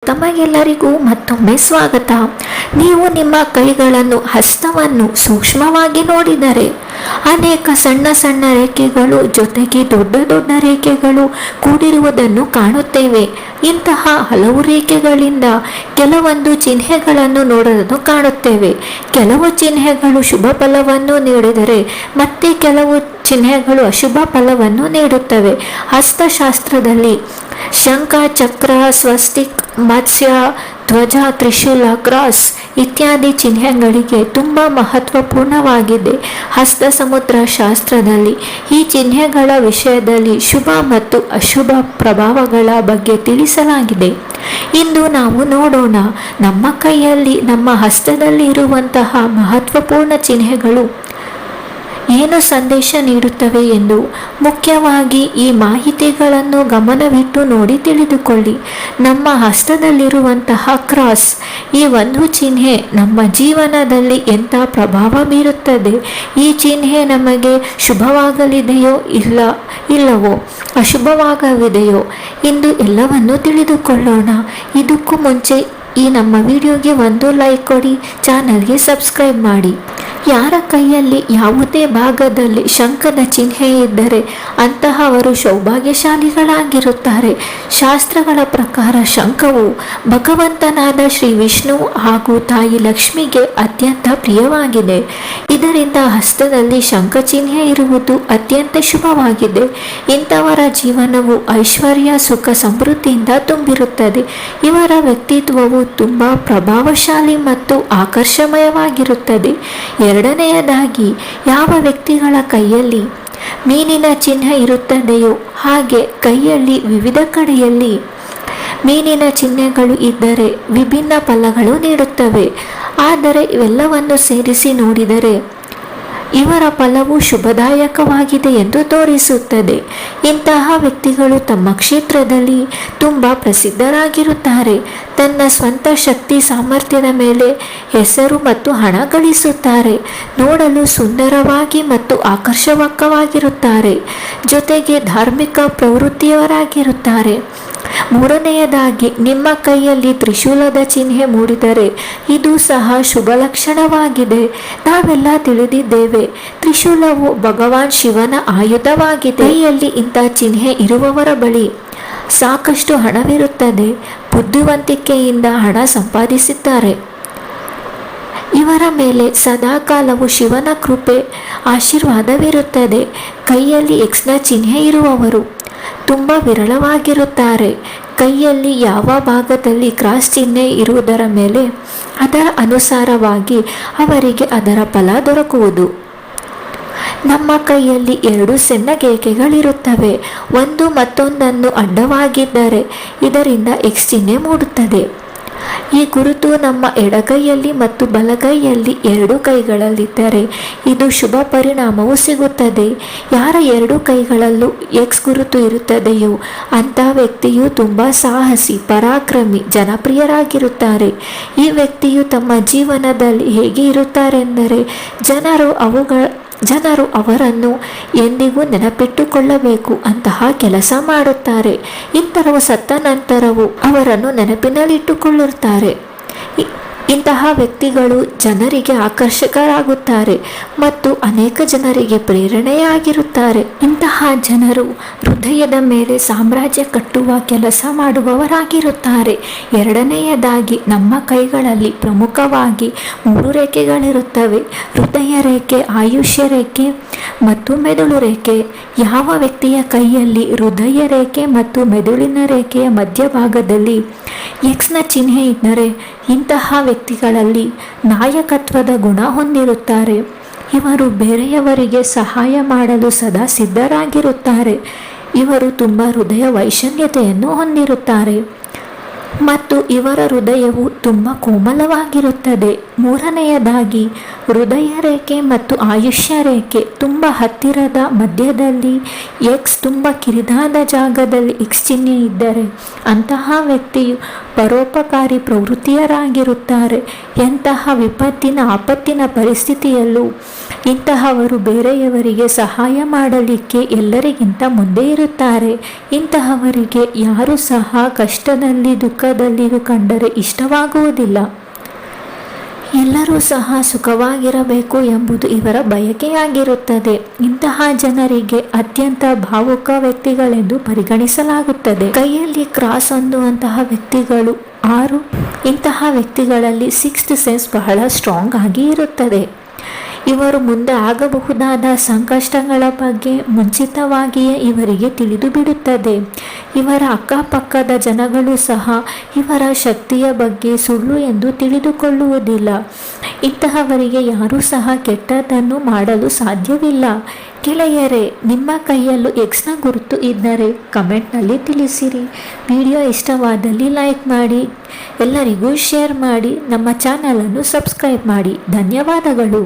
ತಮಗೆಲ್ಲರಿಗೂ ಮತ್ತೊಮ್ಮೆ ಸ್ವಾಗತ. ನೀವು ನಿಮ್ಮ ಕೈಗಳನ್ನು ಹಸ್ತವನ್ನು ಸೂಕ್ಷ್ಮವಾಗಿ ನೋಡಿದರೆ ಅನೇಕ ಸಣ್ಣ ಸಣ್ಣ ರೇಖೆಗಳು ಜೊತೆಗೆ ದೊಡ್ಡ ದೊಡ್ಡ ರೇಖೆಗಳು ಕೂಡಿರುವುದನ್ನು ಕಾಣುತ್ತೇವೆ. ಇಂತಹ ಹಲವು ರೇಖೆಗಳಿಂದ ಕೆಲವೊಂದು ಚಿಹ್ನೆಗಳನ್ನು ನೋಡೋದನ್ನು ಕಾಣುತ್ತೇವೆ. ಕೆಲವು ಚಿಹ್ನೆಗಳು ಶುಭ ಫಲವನ್ನು ನೀಡಿದರೆ ಮತ್ತೆ ಕೆಲವು ಚಿಹ್ನೆಗಳು ಅಶುಭ ಫಲವನ್ನು ನೀಡುತ್ತವೆ. ಹಸ್ತಶಾಸ್ತ್ರದಲ್ಲಿ ಶಂಖ, ಚಕ್ರ, ಸ್ವಸ್ತಿಕ್, ಮತ್ಸ್ಯ, ಧ್ವಜ, ತ್ರಿಶೂಲ, ಕ್ರಾಸ್ ಇತ್ಯಾದಿ ಚಿಹ್ನೆಗಳಿಗೆ ತುಂಬ ಮಹತ್ವಪೂರ್ಣವಾಗಿದೆ. ಹಸ್ತ ಸಮುದ್ರ ಶಾಸ್ತ್ರದಲ್ಲಿ ಈ ಚಿಹ್ನೆಗಳ ವಿಷಯದಲ್ಲಿ ಶುಭ ಮತ್ತು ಅಶುಭ ಪ್ರಭಾವಗಳ ಬಗ್ಗೆ ತಿಳಿಸಲಾಗಿದೆ. ಇಂದು ನಾವು ನೋಡೋಣ ನಮ್ಮ ಕೈಯಲ್ಲಿ, ನಮ್ಮ ಹಸ್ತದಲ್ಲಿ ಇರುವಂತಹ ಮಹತ್ವಪೂರ್ಣ ಚಿಹ್ನೆಗಳು ಏನು ಸಂದೇಶ ನೀಡುತ್ತವೆ ಎಂದು. ಮುಖ್ಯವಾಗಿ ಈ ಮಾಹಿತಿಗಳನ್ನು ಗಮನವಿಟ್ಟು ನೋಡಿ ತಿಳಿದುಕೊಳ್ಳಿ. ನಮ್ಮ ಹಸ್ತದಲ್ಲಿರುವಂತಹ ಕ್ರಾಸ್, ಈ ಒಂದು ಚಿಹ್ನೆ ನಮ್ಮ ಜೀವನದಲ್ಲಿ ಎಂಥ ಪ್ರಭಾವ ಬೀರುತ್ತದೆ, ಈ ಚಿಹ್ನೆ ನಮಗೆ ಶುಭವಾಗಲಿದೆಯೋ ಇಲ್ಲವೋ ಅಶುಭವಾಗಲಿದೆಯೋ ಎಂದು ಎಲ್ಲವನ್ನು ತಿಳಿದುಕೊಳ್ಳೋಣ. ಇದಕ್ಕೂ ಮುಂಚೆ ಈ ನಮ್ಮ ವಿಡಿಯೋಗೆ ಒಂದು ಲೈಕ್ ಕೊಡಿ, ಚಾನಲ್ಗೆ ಸಬ್ಸ್ಕ್ರೈಬ್ ಮಾಡಿ. ಯಾರ ಕೈಯಲ್ಲಿ ಯಾವುದೇ ಭಾಗದಲ್ಲಿ ಶಂಖದ ಚಿಹ್ನೆ ಇದ್ದರೆ ಅಂತಹವರು ಸೌಭಾಗ್ಯಶಾಲಿಗಳಾಗಿರುತ್ತಾರೆ. ಶಾಸ್ತ್ರಗಳ ಪ್ರಕಾರ ಶಂಖವು ಭಗವಂತನಾದ ಶ್ರೀ ವಿಷ್ಣು ಹಾಗೂ ತಾಯಿ ಲಕ್ಷ್ಮಿಗೆ ಅತ್ಯಂತ ಪ್ರಿಯವಾಗಿದೆ. ಇದರಿಂದ ಹಸ್ತದಲ್ಲಿ ಶಂಖ ಚಿಹ್ನೆ ಇರುವುದು ಅತ್ಯಂತ ಶುಭವಾಗಿದೆ. ಇಂಥವರ ಜೀವನವು ಐಶ್ವರ್ಯ, ಸುಖ, ಸಮೃದ್ಧಿಯಿಂದ ತುಂಬಿರುತ್ತದೆ. ಇವರ ವ್ಯಕ್ತಿತ್ವವು ತುಂಬ ಪ್ರಭಾವಶಾಲಿ ಮತ್ತು ಆಕರ್ಷಮಯವಾಗಿರುತ್ತದೆ. ಎರಡನೆಯದಾಗಿ, ಯಾವ ವ್ಯಕ್ತಿಗಳ ಕೈಯಲ್ಲಿ ಮೀನಿನ ಚಿಹ್ನೆ ಇರುತ್ತದೆಯೋ ಹಾಗೆ ಕೈಯಲ್ಲಿ ವಿವಿಧ ಕಡೆಯಲ್ಲಿ ಮೀನಿನ ಚಿಹ್ನೆಗಳು ಇದ್ದರೆ ವಿಭಿನ್ನ ಫಲಗಳು ನೀಡುತ್ತವೆ. ಆದರೆ ಇವೆಲ್ಲವನ್ನು ಸೇರಿಸಿ ನೋಡಿದರೆ ಇವರ ಫಲವು ಶುಭದಾಯಕವಾಗಿದೆ ಎಂದು ತೋರಿಸುತ್ತದೆ. ಇಂತಹ ವ್ಯಕ್ತಿಗಳು ತಮ್ಮ ಕ್ಷೇತ್ರದಲ್ಲಿ ತುಂಬ ಪ್ರಸಿದ್ಧರಾಗಿರುತ್ತಾರೆ. ತನ್ನ ಸ್ವಂತ ಶಕ್ತಿ ಸಾಮರ್ಥ್ಯದ ಮೇಲೆ ಹೆಸರು ಮತ್ತು ಹಣ ಗಳಿಸುತ್ತಾರೆ. ನೋಡಲು ಸುಂದರವಾಗಿ ಮತ್ತು ಆಕರ್ಷಕವಾಗಿರುತ್ತಾರೆ. ಜೊತೆಗೆ ಧಾರ್ಮಿಕ ಪ್ರವೃತ್ತಿಯವರಾಗಿರುತ್ತಾರೆ. ಮೂರನೆಯದಾಗಿ, ನಿಮ್ಮ ಕೈಯಲ್ಲಿ ತ್ರಿಶೂಲದ ಚಿಹ್ನೆ ಮೂಡಿದರೆ ಇದು ಸಹ ಶುಭ ಲಕ್ಷಣವಾಗಿದೆ. ನಾವೆಲ್ಲ ತಿಳಿದಿದ್ದೇವೆ, ತ್ರಿಶೂಲವು ಭಗವಾನ್ ಶಿವನ ಆಯುಧವಾಗಿದೆ. ಕೈಯಲ್ಲಿ ಇಂಥ ಚಿಹ್ನೆ ಇರುವವರ ಬಳಿ ಸಾಕಷ್ಟು ಹಣವಿರುತ್ತದೆ. ಬುದ್ಧಿವಂತಿಕೆಯಿಂದ ಹಣ ಸಂಪಾದಿಸುತ್ತಾರೆ. ಇವರ ಮೇಲೆ ಸದಾಕಾಲವು ಶಿವನ ಕೃಪೆ, ಆಶೀರ್ವಾದವಿರುತ್ತದೆ. ಕೈಯಲ್ಲಿ ಎಕ್ಸ್ನ ಚಿಹ್ನೆ ಇರುವವರು ತುಂಬ ವಿರಳವಾಗಿರುತ್ತಾರೆ. ಕೈಯಲ್ಲಿ ಯಾವ ಭಾಗದಲ್ಲಿ ಕ್ರಾಸ್ ಚಿಹ್ನೆ ಇರುವುದರ ಮೇಲೆ ಅದರ ಅನುಸಾರವಾಗಿ ಅವರಿಗೆ ಅದರ ಫಲ ದೊರಕುವುದು. ನಮ್ಮ ಕೈಯಲ್ಲಿ ಎರಡು ಸಣ್ಣಗೆರೆಗಳಿರುತ್ತವೆ. ಒಂದು ಮತ್ತೊಂದನ್ನು ಅಡ್ಡವಾಗಿದ್ದರೆ ಇದರಿಂದ ಎಕ್ಸ್ ಚಿಹ್ನೆ ಮೂಡುತ್ತದೆ. ಈ ಗುರುತು ನಮ್ಮ ಎಡಗೈಯಲ್ಲಿ ಮತ್ತು ಬಲಗೈಯಲ್ಲಿ ಎರಡು ಕೈಗಳಲ್ಲಿದ್ದರೆ ಇದು ಶುಭ ಪರಿಣಾಮವು ಸಿಗುತ್ತದೆ. ಯಾರ ಎರಡು ಕೈಗಳಲ್ಲೂ ಎಕ್ಸ್ ಗುರುತು ಇರುತ್ತದೆಯೋ ಅಂಥ ವ್ಯಕ್ತಿಯು ತುಂಬ ಸಾಹಸಿ, ಪರಾಕ್ರಮಿ, ಜನಪ್ರಿಯರಾಗಿರುತ್ತಾರೆ. ಈ ವ್ಯಕ್ತಿಯು ತಮ್ಮ ಜೀವನದಲ್ಲಿ ಹೇಗೆ ಇರುತ್ತಾರೆಂದರೆ ಜನರು ಅವರನ್ನು ಎಂದಿಗೂ ನೆನಪಿಟ್ಟುಕೊಳ್ಳಬೇಕು ಅಂತಹ ಕೆಲಸ ಮಾಡುತ್ತಾರೆ. ಇಂಥವರು ಸತ್ತ ನಂತರವೂ ಅವರನ್ನು ನೆನಪಿನಲ್ಲಿಟ್ಟುಕೊಳ್ಳುತ್ತಾರೆ. ಇಂತಹ ವ್ಯಕ್ತಿಗಳು ಜನರಿಗೆ ಆಕರ್ಷಕರಾಗುತ್ತಾರೆ ಮತ್ತು ಅನೇಕ ಜನರಿಗೆ ಪ್ರೇರಣೆಯಾಗಿರುತ್ತಾರೆ. ಇಂತಹ ಜನರು ಹೃದಯದ ಮೇಲೆ ಸಾಮ್ರಾಜ್ಯ ಕಟ್ಟುವ ಕೆಲಸ ಮಾಡುವವರಾಗಿರುತ್ತಾರೆ. ಎರಡನೆಯದಾಗಿ, ನಮ್ಮ ಕೈಗಳಲ್ಲಿ ಪ್ರಮುಖವಾಗಿ 3 ರೇಖೆಗಳಿರುತ್ತವೆ: ಹೃದಯ ರೇಖೆ, ಆಯುಷ್ಯ ರೇಖೆ ಮತ್ತು ಮೆದುಳು ರೇಖೆ. ಯಾವ ವ್ಯಕ್ತಿಯ ಕೈಯಲ್ಲಿ ಹೃದಯ ರೇಖೆ ಮತ್ತು ಮೆದುಳಿನ ರೇಖೆಯ ಮಧ್ಯಭಾಗದಲ್ಲಿ ಎಕ್ಸ್ನ ಚಿಹ್ನೆ ಇದ್ದರೆ ಇಂತಹ ವ್ಯಕ್ತಿಗಳಲ್ಲಿ ನಾಯಕತ್ವದ ಗುಣ ಹೊಂದಿರುತ್ತಾರೆ. ಇವರು ಬೇರೆಯವರಿಗೆ ಸಹಾಯ ಮಾಡಲು ಸದಾ ಸಿದ್ಧರಾಗಿರುತ್ತಾರೆ. ಇವರು ತುಂಬ ಹೃದಯ ವೈಶಾಲ್ಯತೆಯನ್ನು ಹೊಂದಿರುತ್ತಾರೆ ಮತ್ತು ಇವರ ಹೃದಯವು ತುಂಬ ಕೋಮಲವಾಗಿರುತ್ತದೆ. ಮೂರನೆಯದಾಗಿ, ಹೃದಯ ರೇಖೆ ಮತ್ತು ಆಯುಷ್ಯ ರೇಖೆ ತುಂಬ ಹತ್ತಿರದ ಮಧ್ಯದಲ್ಲಿ ಎಕ್ಸ್ ತುಂಬ ಕಿರಿದಾದ ಜಾಗದಲ್ಲಿ ಎಕ್ಸ್ ಚಿಹ್ನೆ ಇದ್ದರೆ ಅಂತಹ ವ್ಯಕ್ತಿಯು ಪರೋಪಕಾರಿ ಪ್ರವೃತ್ತಿಯರಾಗಿರುತ್ತಾರೆ. ಎಂತಹ ವಿಪತ್ತಿನ ಆಪತ್ತಿನ ಪರಿಸ್ಥಿತಿಯಲ್ಲೂ ಇಂತಹವರು ಬೇರೆಯವರಿಗೆ ಸಹಾಯ ಮಾಡಲಿಕ್ಕೆ ಎಲ್ಲರಿಗಿಂತ ಮುಂದೆ ಇರುತ್ತಾರೆ. ಇಂತಹವರಿಗೆ ಯಾರು ಸಹ ಕಷ್ಟದಲ್ಲಿ ದುಃಖ ದುಃಖದಲ್ಲಿಯೂ ಕಂಡರೆ ಇಷ್ಟವಾಗುವುದಿಲ್ಲ. ಎಲ್ಲರೂ ಸಹ ಸುಖವಾಗಿರಬೇಕು ಎಂಬುದು ಇವರ ಬಯಕೆಯಾಗಿರುತ್ತದೆ. ಇಂತಹ ಜನರಿಗೆ ಅತ್ಯಂತ ಭಾವುಕ ವ್ಯಕ್ತಿಗಳೆಂದು ಪರಿಗಣಿಸಲಾಗುತ್ತದೆ. ಕೈಯಲ್ಲಿ ಕ್ರಾಸ್ ಹೊಂದುವಂತಹ ವ್ಯಕ್ತಿಗಳು 6. ಇಂತಹ ವ್ಯಕ್ತಿಗಳಲ್ಲಿ 6th ಸೆನ್ಸ್ ಬಹಳ ಸ್ಟ್ರಾಂಗ್ ಆಗಿ ಇರುತ್ತದೆ. ಇವರು ಮುಂದೆ ಆಗಬಹುದಾದ ಸಂಕಷ್ಟಗಳ ಬಗ್ಗೆ ಮುಂಚಿತವಾಗಿಯೇ ಇವರಿಗೆ ತಿಳಿದು ಬಿಡುತ್ತದೆ. ಇವರ ಅಕ್ಕಪಕ್ಕದ ಜನಗಳು ಸಹ ಇವರ ಶಕ್ತಿಯ ಬಗ್ಗೆ ಸುಳ್ಳು ಎಂದು ತಿಳಿದುಕೊಳ್ಳುವುದಿಲ್ಲ. ಇಂತಹವರಿಗೆ ಯಾರೂ ಸಹ ಕೆಟ್ಟದ್ದನ್ನು ಮಾಡಲು ಸಾಧ್ಯವಿಲ್ಲ. ಗೆಳೆಯರೇ, ನಿಮ್ಮ ಕೈಯಲ್ಲೂ ಎಕ್ಸ್ನ ಗುರುತು ಇದ್ದರೆ ಕಮೆಂಟ್ನಲ್ಲಿ ತಿಳಿಸಿರಿ. ವಿಡಿಯೋ ಇಷ್ಟವಾದಲ್ಲಿ ಲೈಕ್ ಮಾಡಿ, ಎಲ್ಲರಿಗೂ ಶೇರ್ ಮಾಡಿ, ನಮ್ಮ ಚಾನಲನ್ನು ಸಬ್ಸ್ಕ್ರೈಬ್ ಮಾಡಿ. ಧನ್ಯವಾದಗಳು.